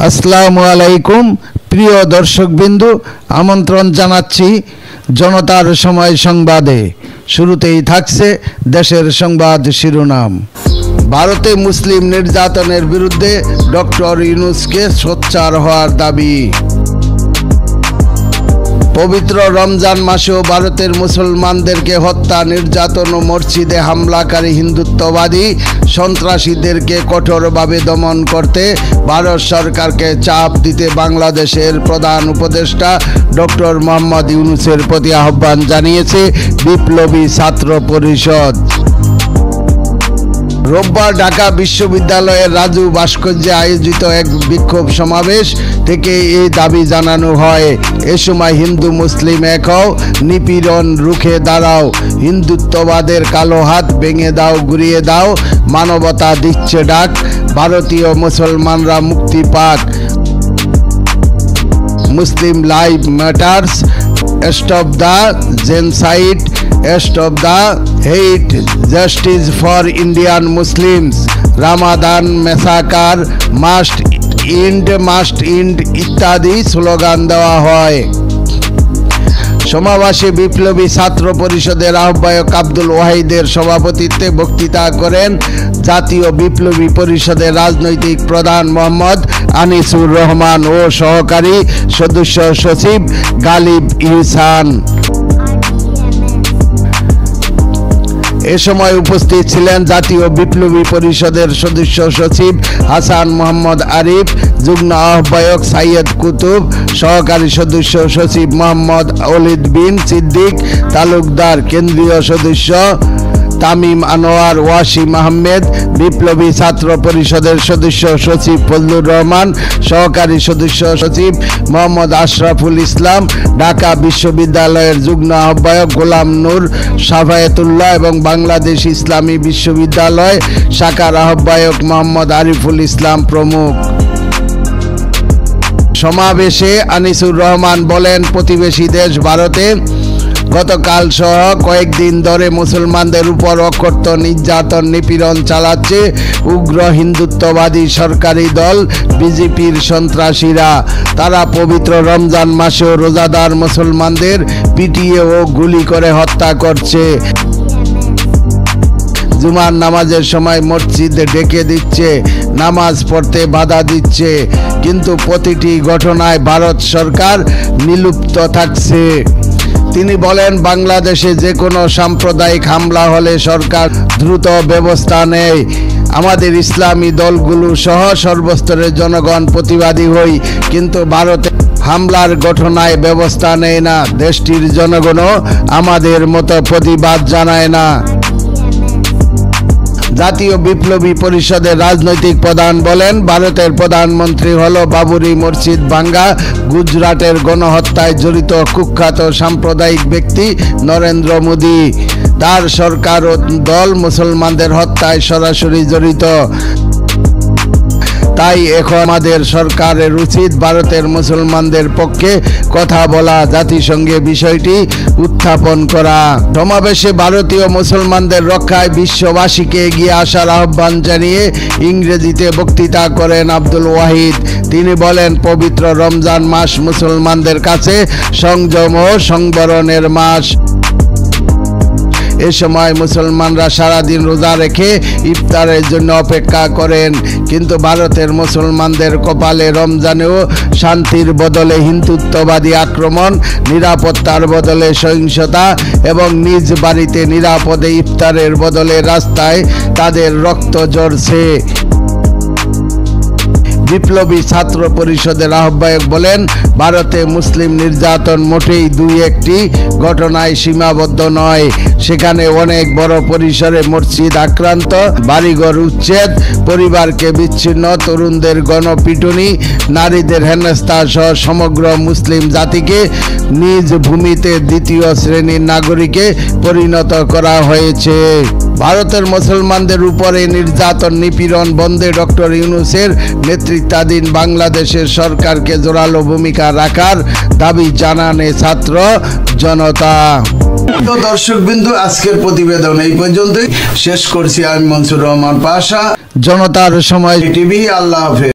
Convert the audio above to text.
আসসালামু আলাইকুম প্রিয় দর্শকবৃন্দু, আমন্ত্রণ জানাচ্ছি জনতার সময় সংবাদে। শুরুতেই থাকছে দেশের সংবাদ শিরোনাম। ভারতে মুসলিম নির্যাতনের বিরুদ্ধে ডক্টর ইউনূসকে সোচ্চার হওয়ার দাবি। পবিত্র রমজান মাসেও ভারতের মুসলমানদেরকে হত্যা, নির্যাতন ও মসজিদে হামলাকারী হিন্দুত্ববাদী সন্ত্রাসীদেরকে কঠোরভাবে দমন করতে ভারত সরকারকে চাপ দিতে বাংলাদেশের প্রধান উপদেষ্টা ডক্টর মোহাম্মদ ইউনূসের প্রতি আহ্বান জানিয়েছে বিপ্লবী ছাত্র পরিষদ। রোববার ঢাকা বিশ্ববিদ্যালয়ের রাজু ভাস্কর্যে আয়োজিত এক বিক্ষোভ সমাবেশ থেকে এই দাবি জানানো হয়। এ সময় হিন্দু মুসলিম এক হও, নিপীড়ন রুখে দাঁড়াও, হিন্দুত্ববাদের কালো হাত ভেঙে দাও, ঘুরিয়ে দাও, মানবতা দিচ্ছে ডাক, ভারতীয় মুসলমানরা মুক্তি পাক, Muslim life matters, stop the genocide, stop the hate, justice for Indian Muslims, Ramadan massacre must end ইত্যাদি স্লোগান দেওয়া হয়। সমাবেশে বিপ্লবী ছাত্র পরিষদের আহ্বায়ক আব্দুল ওয়াহিদের সভাপতিত্বে বক্তৃতা করেন জাতীয় বিপ্লবী পরিষদের রাজনৈতিক প্রধান মোহাম্মদ আনিসুর রহমান ও সহকারী সদস্য সচিব গালিব ইহসান। এ সময় উপস্থিত ছিলেন জাতীয় বিপ্লবী পরিষদের সদস্য সচিব হাসান মোহাম্মদ আরিফ, যুগ্ম আহ্বায়ক সাইয়দ কুতুব, সহকারী সদস্য সচিব মোহাম্মদ ওলিদ বিন সিদ্দিক তালুকদার, কেন্দ্রীয় সদস্য তামিম আনোয়ার, ওয়াসিম আহমেদ, বিপ্লবী ছাত্র পরিষদের সদস্য সচিব ফজলুর রহমান, সহকারী সদস্য সচিব মোহাম্মদ আশরাফুল ইসলাম, ঢাকা বিশ্ববিদ্যালয়ের যুগ্ম আহ্বায়ক গোলাম নূর সাফায়েতুল্লাহ এবং বাংলাদেশ ইসলামী বিশ্ববিদ্যালয় শাখার আহ্বায়ক মোহাম্মদ আরিফুল ইসলাম প্রমুখ। সমাবেশে আনিসুর রহমান বলেন, প্রতিবেশী দেশ ভারতে গতকাল সহ কয়েকদিন ধরে মুসলমানদের উপর অকথ্য নির্যাতন নিপীড়ন চালাচ্ছে উগ্র হিন্দুত্ববাদী সরকারি দল বিজেপির সন্ত্রাসীরা। তারা পবিত্র রমজান মাসেও রোজাদার মুসলমানদের পিটিয়ে ও গুলি করে হত্যা করছে, জুমার নামাজের সময় মসজিদে ডেকে দিচ্ছে, নামাজ পড়তে বাধা দিচ্ছে, কিন্তু প্রতিটি ঘটনায় ভারত সরকার নিলুপ্ত থাকছে। তিনি বলেন, বাংলাদেশে যে কোনো সাম্প্রদায়িক হামলা হলে সরকার দ্রুত ব্যবস্থা নেয়। আমাদের ইসলামী দলগুলো সহ সর্বস্তরের জনগণ প্রতিবাদী হই, কিন্তু ভারতে হামলার ঘটনায় ব্যবস্থা নেয় না। দেশটির জনগণও আমাদের মতো প্রতিবাদ জানায় না। জাতীয় বিপ্লবী পরিষদের রাজনৈতিক প্রধান বলেন, ভারতের প্রধানমন্ত্রী হলো বাবরি মসজিদ ভাঙ্গা, গুজরাটের গণহত্যায় জড়িত কুখ্যাত সাম্প্রদায়িক ব্যক্তি নরেন্দ্র মোদী। তার সরকার ও দল মুসলমানদের হত্যায় সরাসরি জড়িত। তাই এখন আমাদের সরকারের উচিত ভারতের মুসলমানদের পক্ষে কথা বলা, জাতিসংঘে বিষয়টি উত্থাপন করা। সমাবেশে ভারতীয় মুসলমানদের রক্ষায় বিশ্ববাসীকে এগিয়ে আসার আহ্বান জানিয়ে ইংরেজিতে বক্তৃতা করেন আব্দুল ওয়াহিদ। তিনি বলেন, পবিত্র রমজান মাস মুসলমানদের কাছে সংযম ও সংবরণের মাস। এ সময় মুসলমানরা সারাদিন রোজা রেখে ইফতারের জন্য অপেক্ষা করেন, কিন্তু ভারতের মুসলমানদের কপালে রমজানেও শান্তির বদলে হিন্দুত্ববাদী আক্রমণ, নিরাপত্তার বদলে সহিংসতা এবং নিজ বাড়িতে নিরাপদে ইফতারের বদলে রাস্তায় তাদের রক্ত ঝরছে। বিপ্লবী ছাত্র পরিষদের আহ্বায়ক বলেন, ভারতে মুসলিম নির্যাতন মোটেই দুই একটি ঘটনায় সীমাবদ্ধ নয়। সেখানে অনেক বড় পরিসরে মসজিদ আক্রান্ত, বাড়িঘর উচ্ছেদ, পরিবারকে বিচ্ছিন্ন, তরুণদের গণপিটুনি, নারীদের হেনস্থা সহ সমগ্র মুসলিম জাতিকে নিজ ভূমিতে দ্বিতীয় শ্রেণীর নাগরিকে পরিণত করা হয়েছে। ভারতের মুসলমানদের উপরে নির্যাতন নিপীড়ন বন্ধে ডক্টর ইউনূসের নেতৃত্বাধীন বাংলাদেশের সরকারকে জোরালো ভূমিকা রাখার দাবি জানানে ছাত্র জনতা। তো দর্শকবৃন্দু, আজকের প্রতিবেদন এই পর্যন্তই শেষ করছি। আমি মনসুর রহমান পাশা, জনতার সময় টিভি। আল্লাহ হাফেজ।